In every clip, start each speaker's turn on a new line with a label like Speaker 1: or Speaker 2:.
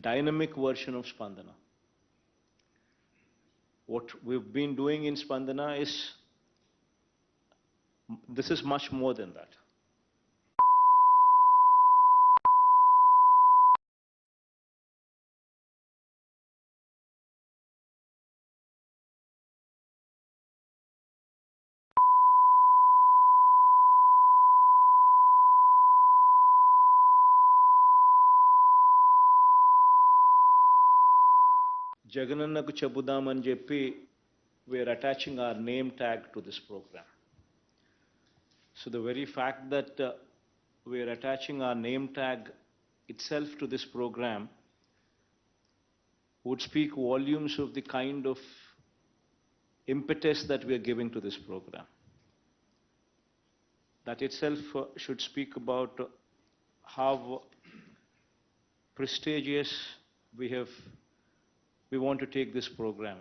Speaker 1: dynamic version of Spandana. What we've been doing in Spandana this is much more than that. Jaganannaku Chabudam and JP, we are attaching our name tag to this program. So the very fact that we are attaching our name tag itself to this program would speak volumes of the kind of impetus that we are giving to this program. That itself should speak about how prestigious we want to take this program.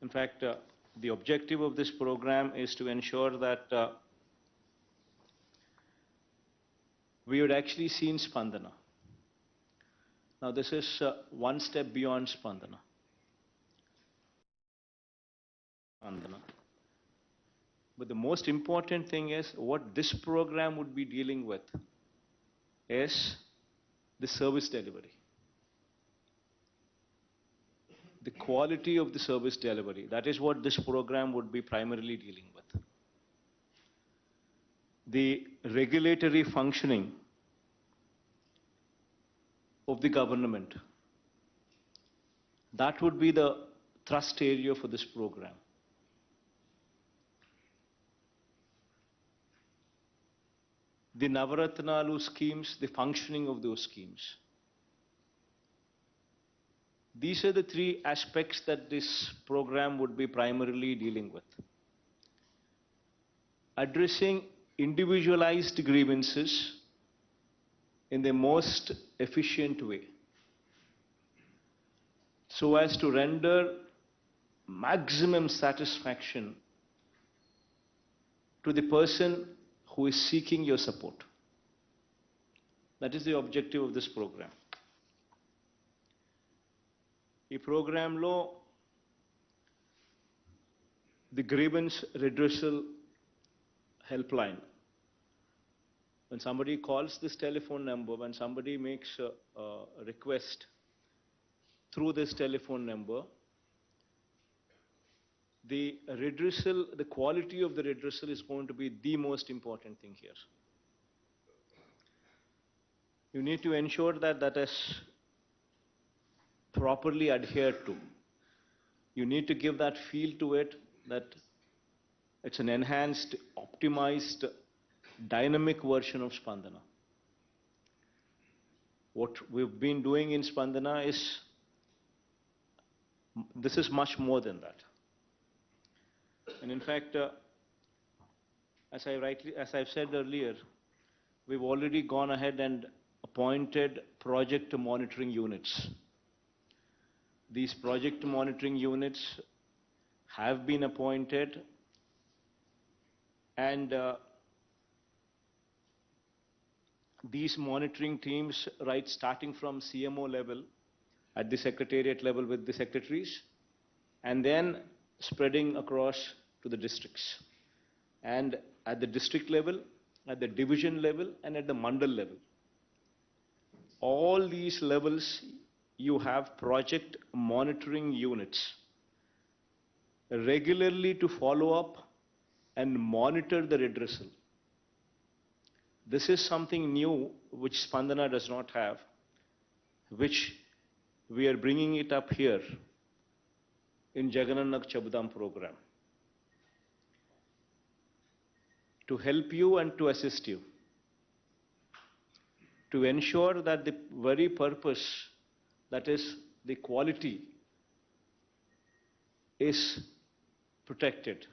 Speaker 1: In fact, the objective of this program is to ensure that we would actually see Spandana. Now this is one step beyond Spandana. But the most important thing is what this program would be dealing with is the service delivery. The quality of the service delivery. That is what this program would be primarily dealing with. The regulatory functioning of the government. That would be the thrust area for this program. The Navaratnalu schemes, the functioning of those schemes. These are the three aspects that this program would be primarily dealing with. Addressing individualized grievances in the most efficient way, so as to render maximum satisfaction to the person who is seeking your support. That is the objective of this program. ఈ ప్రోగ్రాంలో the grievance redressal helpline. When somebody calls this telephone number, when somebody makes a request through this telephone number, the redressal, the quality of the redressal is going to be the most important thing here. You need to ensure that that is properly adhered to. You need to give that feel to it, that it's an enhanced, optimized, dynamic version of Spandana. What we've been doing in Spandana this is much more than that. And in fact, as I've said earlier, we've already gone ahead and appointed project monitoring units. These project monitoring units have been appointed, and these monitoring teams, right, starting from CMO level, at the secretariat level with the secretaries, and then spreading across to the districts. And at the district level, at the division level, and at the mandal level. All these levels, you have project monitoring units regularly to follow up and monitor the redressal. This is something new which Spandana does not have, which we are bringing it up here in Jaganannaku Chabudam program to help you and to assist you, to ensure that the very purpose, that is the quality, is protected.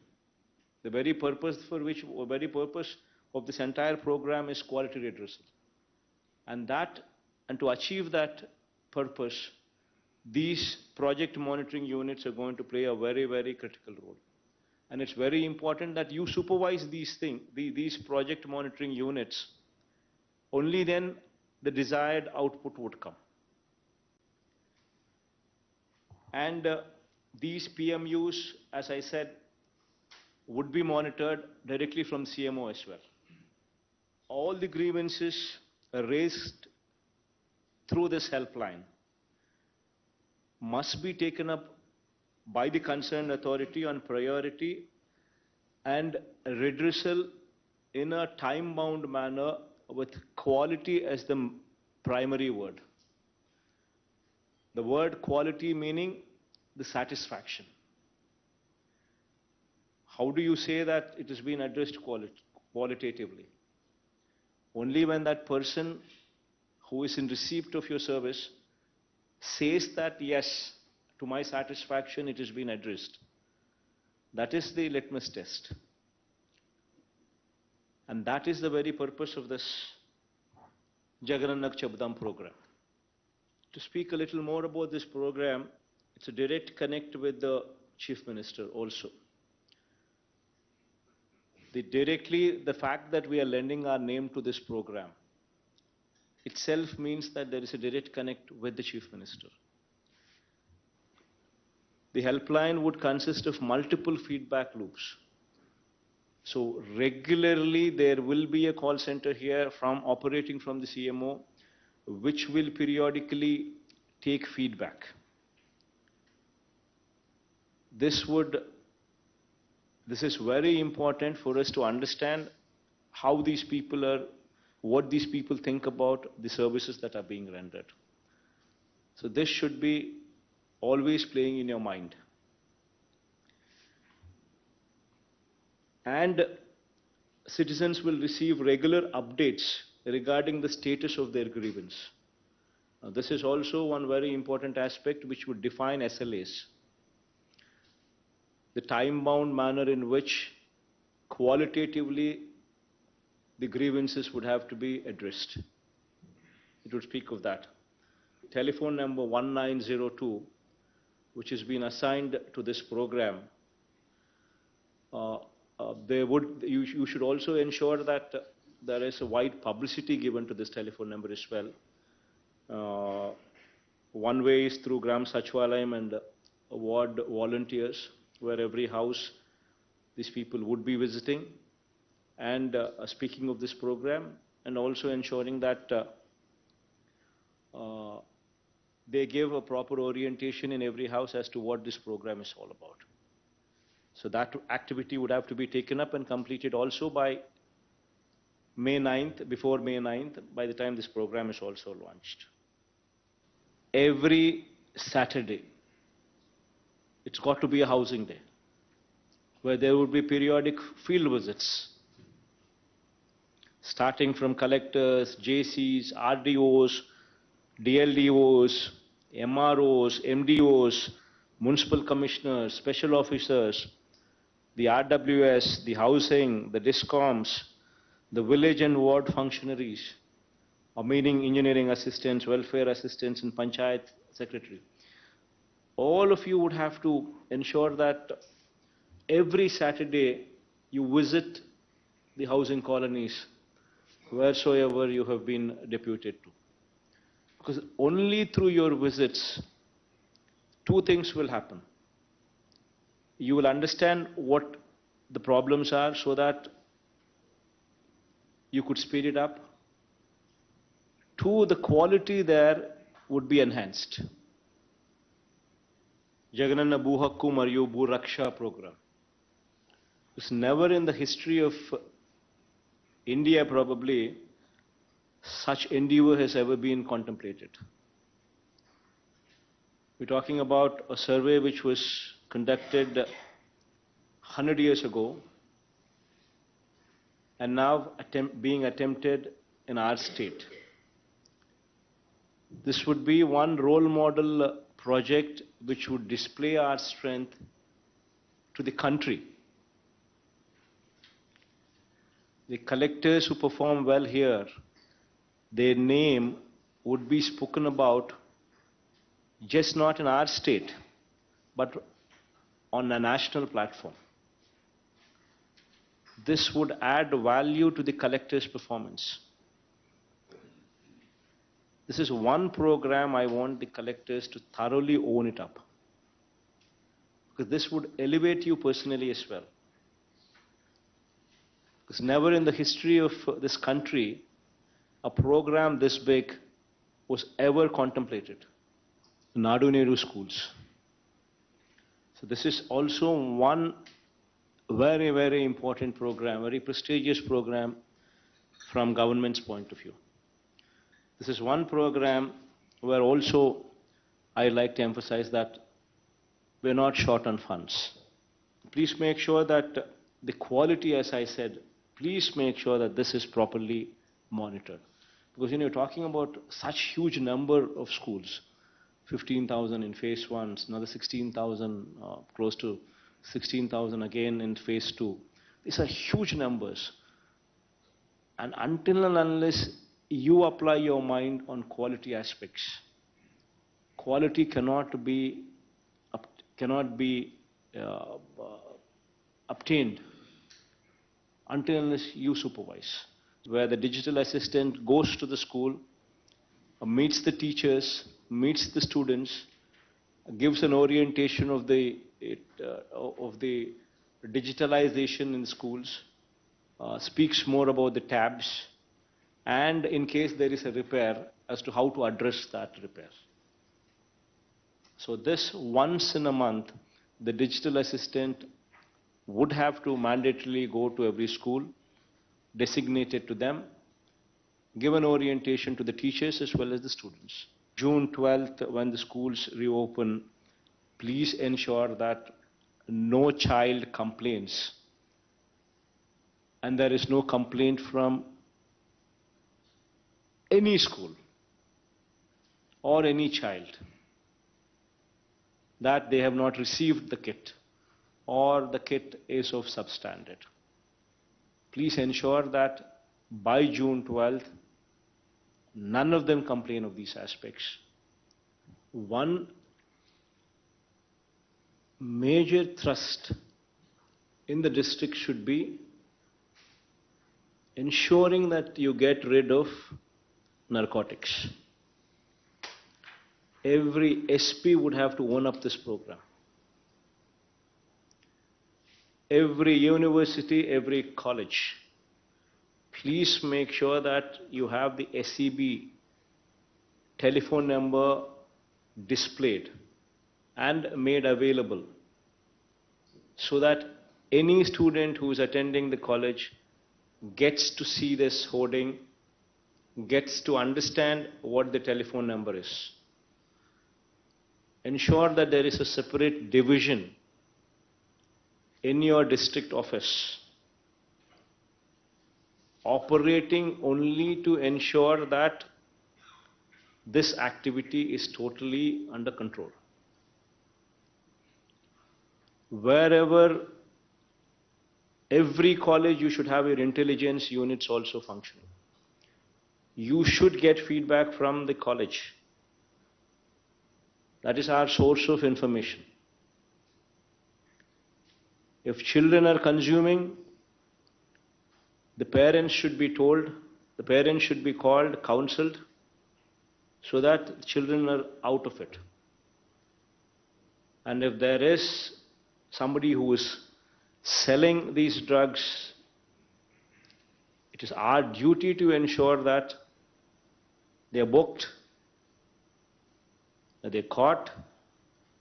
Speaker 1: The very purpose of this entire program is quality redressal. And to achieve that purpose, these project monitoring units are going to play a very, very critical role. And it's very important that you supervise these project monitoring units. Only then the desired output would come. And these PMUs, as I said, would be monitored directly from CMO as well. All the grievances raised through this helpline must be taken up by the concerned authority on priority and redressal in a time-bound manner with quality as the primary word. The word quality meaning the satisfaction. How do you say that it has been addressed qualitatively? Only when that person who is in receipt of your service says that, yes, to my satisfaction, it has been addressed. That is the litmus test. And that is the very purpose of this Jagan Chabdam program. To speak a little more about this program, it's a direct connect with the Chief Minister also. The fact that we are lending our name to this program itself means that there is a direct connect with the Chief Minister. The helpline would consist of multiple feedback loops. So regularly there will be a call center here operating from the CMO, which will periodically take feedback. This is very important for us to understand how these people are, what these people think about the services that are being rendered. So this should be always playing in your mind. And citizens will receive regular updates regarding the status of their grievance. Now, this is also one very important aspect which would define SLAs. The time-bound manner in which qualitatively the grievances would have to be addressed. It would speak of that. Telephone number 1902, which has been assigned to this program, you should also ensure that there is a wide publicity given to this telephone number as well. One way is through Gram Sachwalayam and ward volunteers, where every house these people would be visiting and speaking of this program, and also ensuring that they give a proper orientation in every house as to what this program is all about. So that activity would have to be taken up and completed also by May 9th, before May 9th, by the time this program is also launched. Every Saturday, it's got to be a housing day, where there would be periodic field visits, starting from collectors, JCs, RDOs, DLDOs, MROs, MDOs, municipal commissioners, special officers, the RWS, the housing, the DISCOMs, the village and ward functionaries, meaning engineering assistants, welfare assistants, and panchayat secretary. All of you would have to ensure that every Saturday you visit the housing colonies wheresoever you have been deputed to. Because only through your visits, two things will happen. You will understand what the problems are so that you could speed it up. Two, the quality there would be enhanced. Jagananna Bhu Hakku Mariyu Bhu Raksha program. It's never in the history of India probably such endeavor has ever been contemplated. We're talking about a survey which was conducted 100 years ago and now being attempted in our state. This would be one role model project which would display our strength to the country. The collectors who perform well here, their name would be spoken about just not in our state, but on a national platform. This would add value to the collector's performance. This is one program I want the collectors to thoroughly own it up. because this would elevate you personally as well. Because never in the history of this country a program this big was ever contemplated. Nadu Nehru schools. So this is also one very, very important program, very prestigious program from government's point of view. This is one program where also I like to emphasize that we're not short on funds. Please make sure that the quality, as I said, please make sure that this is properly monitored. Because you're talking about such huge number of schools, 15,000 in phase 1, another 16,000, close to 16,000 again in phase 2. These are huge numbers. And until and unless you apply your mind on quality aspects, quality cannot be obtained until unless you supervise. Where the digital assistant goes to the school, meets the teachers, meets the students, gives an orientation of the digitalization in schools, speaks more about the tabs, and in case there is a repair, as to how to address that repair. So this once in a month, the digital assistant would have to mandatorily go to every school, designated to them, give an orientation to the teachers as well as the students. June 12th, when the schools reopen, please ensure that no child complains. And there is no complaint from any school or any child that they have not received the kit or the kit is of substandard. Please ensure that by June 12th, none of them complain of these aspects. One major thrust in the district should be ensuring that you get rid of narcotics. Every SP would have to own up this program. Every university, every college, please make sure that you have the SEB telephone number displayed and made available so that any student who is attending the college gets to see this hoarding, gets to understand what the telephone number is. Ensure that there is a separate division in your district office operating only to ensure that this activity is totally under control. Wherever, every college, you should have your intelligence units also functioning. You should get feedback from the college. That is our source of information. If children are consuming, the parents should be told, the parents should be called, counseled, so that children are out of it. And if there is somebody who is selling these drugs, it is our duty to ensure that they are booked, that they are caught,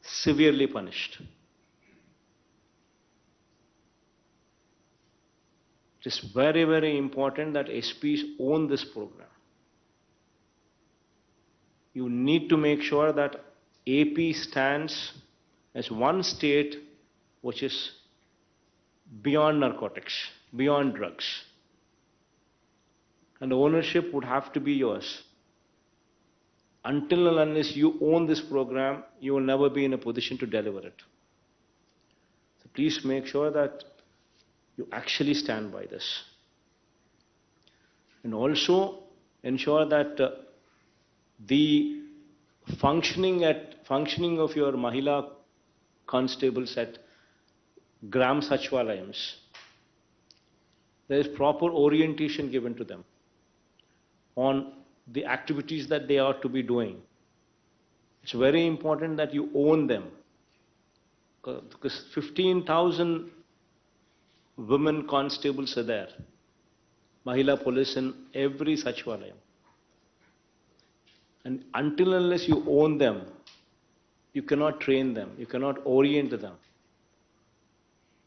Speaker 1: severely punished. It is very, very important that SPs own this program. You need to make sure that AP stands as one state which is beyond narcotics, beyond drugs. And the ownership would have to be yours. Until and unless you own this program, you will never be in a position to deliver it. So please make sure that you actually stand by this. And also ensure that the functioning of your Mahila constables at Gram Sachwalayams, there is proper orientation given to them on the activities that they are to be doing. It's very important that you own them. Because 15,000 women constables are there, Mahila police in every Sachivalayam. And until and unless you own them, you cannot train them, you cannot orient them.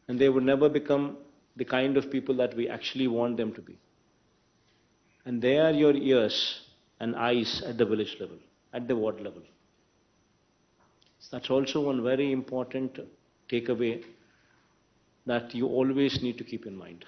Speaker 1: And they would never become the kind of people that we actually want them to be. And they are your ears and eyes at the village level, at the ward level. So that's also one very important takeaway that you always need to keep in mind.